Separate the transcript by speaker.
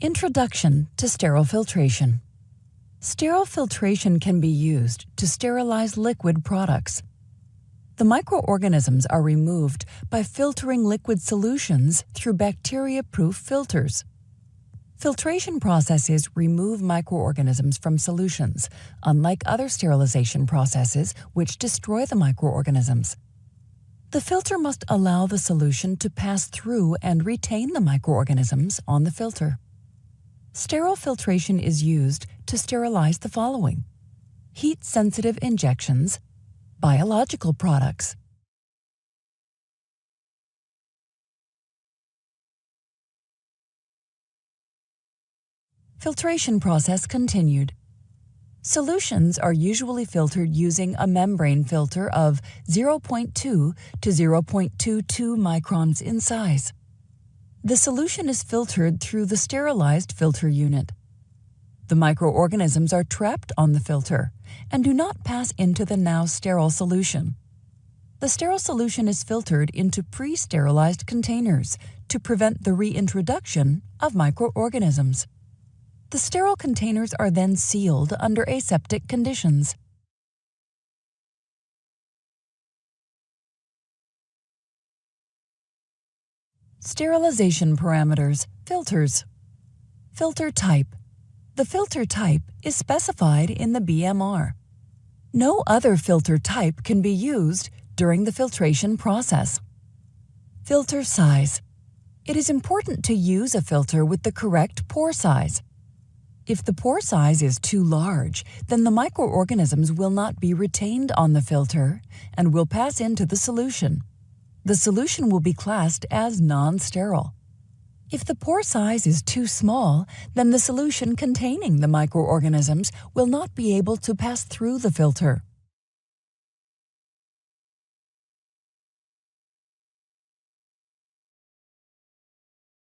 Speaker 1: Introduction to sterile filtration. Sterile filtration can be used to sterilize liquid products. The microorganisms are removed by filtering liquid solutions through bacteria-proof filters. Filtration processes remove microorganisms from solutions, unlike other sterilization processes which destroy the microorganisms. The filter must allow the solution to pass through and retain the microorganisms on the filter. Sterile filtration is used to sterilize the following: heat-sensitive injections, biological products. Filtration process continued. Solutions are usually filtered using a membrane filter of 0.2 to 0.22 microns in size. The solution is filtered through the sterilized filter unit. The microorganisms are trapped on the filter and do not pass into the now sterile solution. The sterile solution is filtered into pre-sterilized containers to prevent the reintroduction of microorganisms. The sterile containers are then sealed under aseptic conditions. Sterilization parameters, filters. Filter type. The filter type is specified in the BMR. No other filter type can be used during the filtration process. Filter size. It is important to use a filter with the correct pore size. If the pore size is too large, then the microorganisms will not be retained on the filter and will pass into the solution. The solution will be classed as non-sterile. If the pore size is too small, then the solution containing the microorganisms will not be able to pass through the filter.